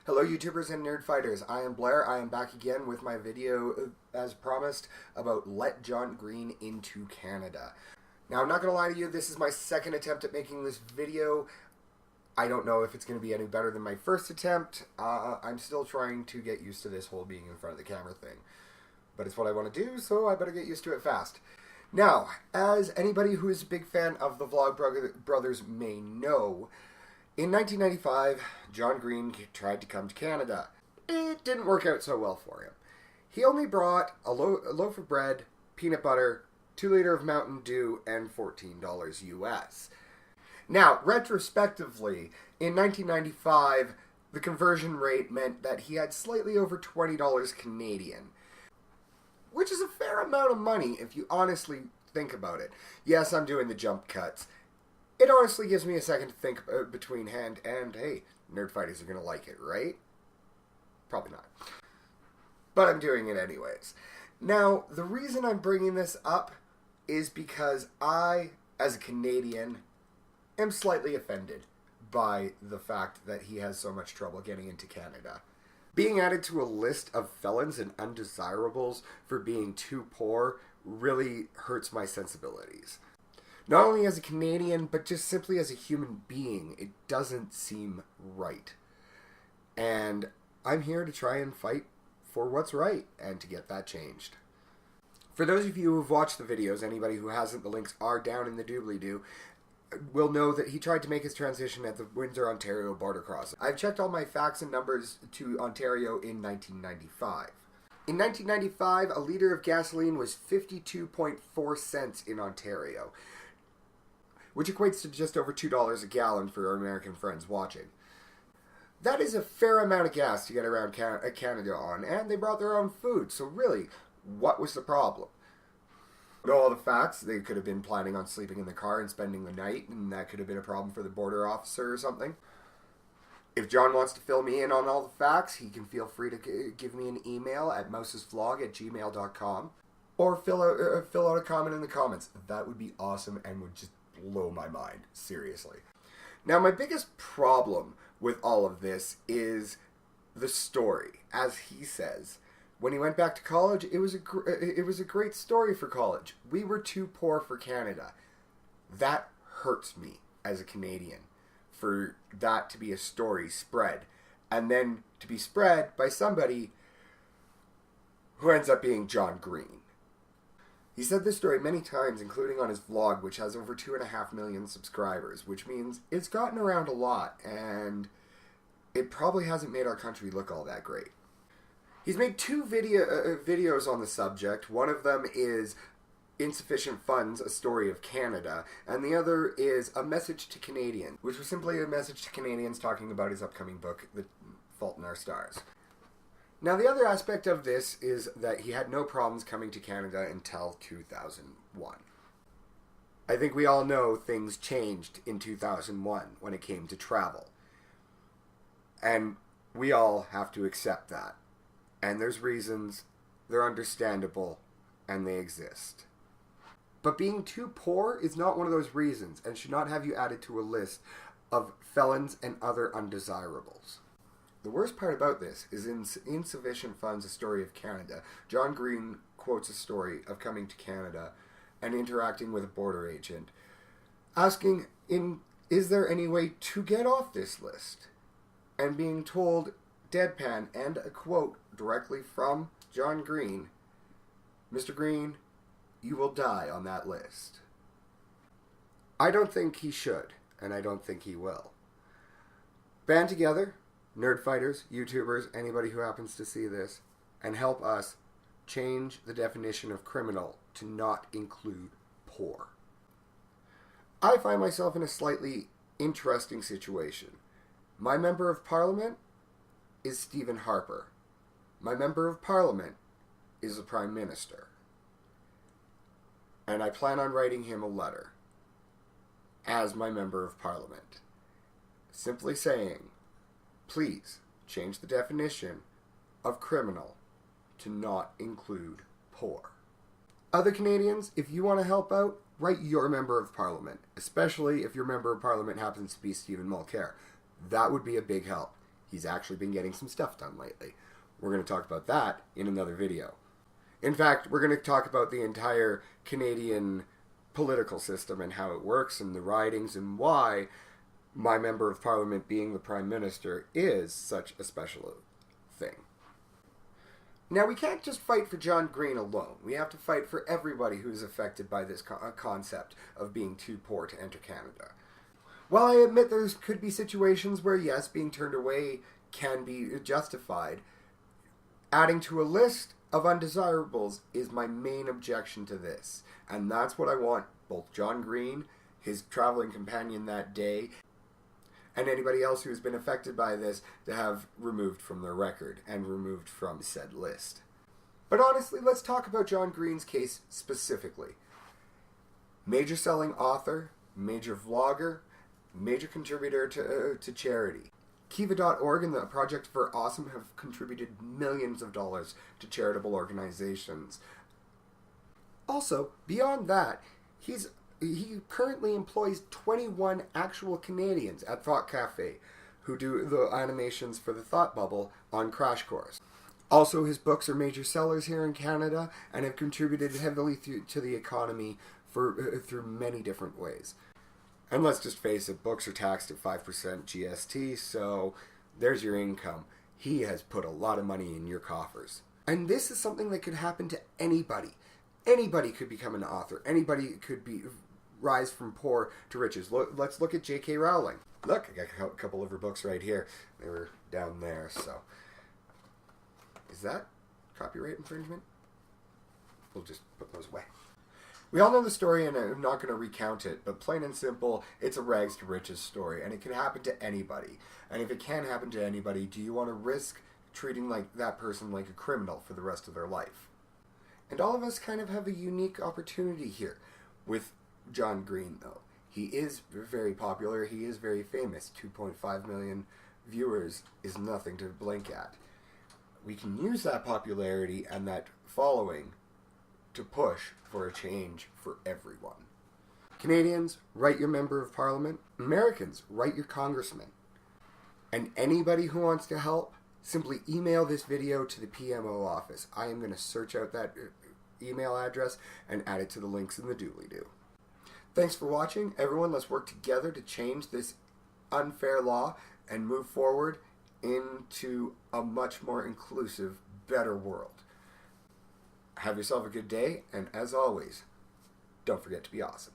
Hello YouTubers and nerd fighters, I am Blair. I am back again with my video, as promised, about Let John Green into Canada. Now I'm not going to lie to you, this is my second attempt at making this video. I don't know if it's going to be any better than my first attempt. I'm still trying to get used to this whole being in front of the camera thing. But it's what I want to do, so I better get used to it fast. Now, as anybody who is a big fan of the Vlog Brothers may know, in 1995, John Green tried to come to Canada. It didn't work out so well for him. He only brought a loaf of bread, peanut butter, 2 liters of Mountain Dew, and $14 US. Now, retrospectively, in 1995, the conversion rate meant that he had slightly over $20 Canadian, which is a fair amount of money if you honestly think about it. Yes, I'm doing the jump cuts. It honestly gives me a second to think between hand and, hey, nerd fighters are going to like it, right? Probably not. But I'm doing it anyways. Now, the reason I'm bringing this up is because I, as a Canadian, am slightly offended by the fact that he has so much trouble getting into Canada. Being added to a list of felons and undesirables for being too poor really hurts my sensibilities. Not only as a Canadian, but just simply as a human being, it doesn't seem right. And I'm here to try and fight for what's right and to get that changed. For those of you who have watched the videos, anybody who hasn't, the links are down in the doobly-doo, will know that he tried to make his transition at the Windsor, Ontario border crossing. I've checked all my facts and numbers to Ontario in 1995. In 1995, a liter of gasoline was 52.4 cents in Ontario, which equates to just over $2 a gallon for our American friends watching. That is a fair amount of gas to get around Canada on, and they brought their own food, so really, what was the problem? All the facts, they could have been planning on sleeping in the car and spending the night, and that could have been a problem for the border officer or something. If John wants to fill me in on all the facts, he can feel free to give me an email at mousesvlog@gmail.com, or fill out a comment in the comments. That would be awesome and would just blow my mind, seriously. Now, my biggest problem with all of this is the story. As he says, when he went back to college, it was a great story for college. We were too poor for Canada. That hurts me as a Canadian, for that to be a story spread, and then to be spread by somebody who ends up being John Green. He said this story many times, including on his vlog, which has over 2.5 million subscribers, which means it's gotten around a lot, and it probably hasn't made our country look all that great. He's made 2 videos on the subject. One of them is Insufficient Funds, A Story of Canada, and the other is A Message to Canadians, which was simply a message to Canadians talking about his upcoming book, The Fault in Our Stars. Now, the other aspect of this is that he had no problems coming to Canada until 2001. I think we all know things changed in 2001 when it came to travel. And we all have to accept that. And there's reasons, they're understandable, and they exist. But being too poor is not one of those reasons and should not have you added to a list of felons and other undesirables. The worst part about this is in Insufficient Funds, A Story of Canada, John Green quotes a story of coming to Canada and interacting with a border agent, asking, is there any way to get off this list? And being told, deadpan, and a quote directly from John Green, Mr. Green, you will die on that list. I don't think he should, and I don't think he will. Band together, nerd fighters, YouTubers, anybody who happens to see this, and help us change the definition of criminal to not include poor. I find myself in a slightly interesting situation. My member of parliament is Stephen Harper. My member of parliament is the Prime Minister. And I plan on writing him a letter as my member of parliament, simply saying, please change the definition of criminal to not include poor. Other Canadians, if you want to help out, write your member of parliament, especially if your member of parliament happens to be Stephen Mulcair. That would be a big help. He's actually been getting some stuff done lately. We're going to talk about that in another video. In fact, we're going to talk about the entire Canadian political system and how it works and the ridings and why my Member of Parliament being the Prime Minister is such a special thing. Now, we can't just fight for John Green alone. We have to fight for everybody who is affected by this concept of being too poor to enter Canada. While I admit there could be situations where, yes, being turned away can be justified, adding to a list of undesirables is my main objection to this. And that's what I want both John Green, his traveling companion that day, and anybody else who has been affected by this to have removed from their record and removed from said list. But honestly, let's talk about John Green's case specifically. Major selling author, major vlogger, major contributor to charity. Kiva.org and the Project for Awesome have contributed millions of dollars to charitable organizations. Also, beyond that, he currently employs 21 actual Canadians at Thought Cafe who do the animations for the Thought Bubble on Crash Course. Also, his books are major sellers here in Canada and have contributed heavily to the economy through many different ways. And let's just face it, books are taxed at 5% GST, so there's your income. He has put a lot of money in your coffers. And this is something that could happen to anybody. Anybody could become an author. Anybody could rise from poor to riches. Let's look at J.K. Rowling. Look, I got a couple of her books right here. They were down there, so. Is that copyright infringement? We'll just put those away. We all know the story, and I'm not going to recount it, but plain and simple, it's a rags to riches story, and it can happen to anybody. And if it can happen to anybody, do you want to risk treating that person like a criminal for the rest of their life? And all of us kind of have a unique opportunity here with John Green, though. He is very popular. He is very famous. 2.5 million viewers is nothing to blink at. We can use that popularity and that following to push for a change for everyone. Canadians, write your Member of Parliament. Americans, write your congressman. And anybody who wants to help, simply email this video to the PMO office. I am going to search out that email address and add it to the links in the doobly-doo. Thanks for watching. Everyone, let's work together to change this unfair law and move forward into a much more inclusive, better world. Have yourself a good day, and as always, don't forget to be awesome.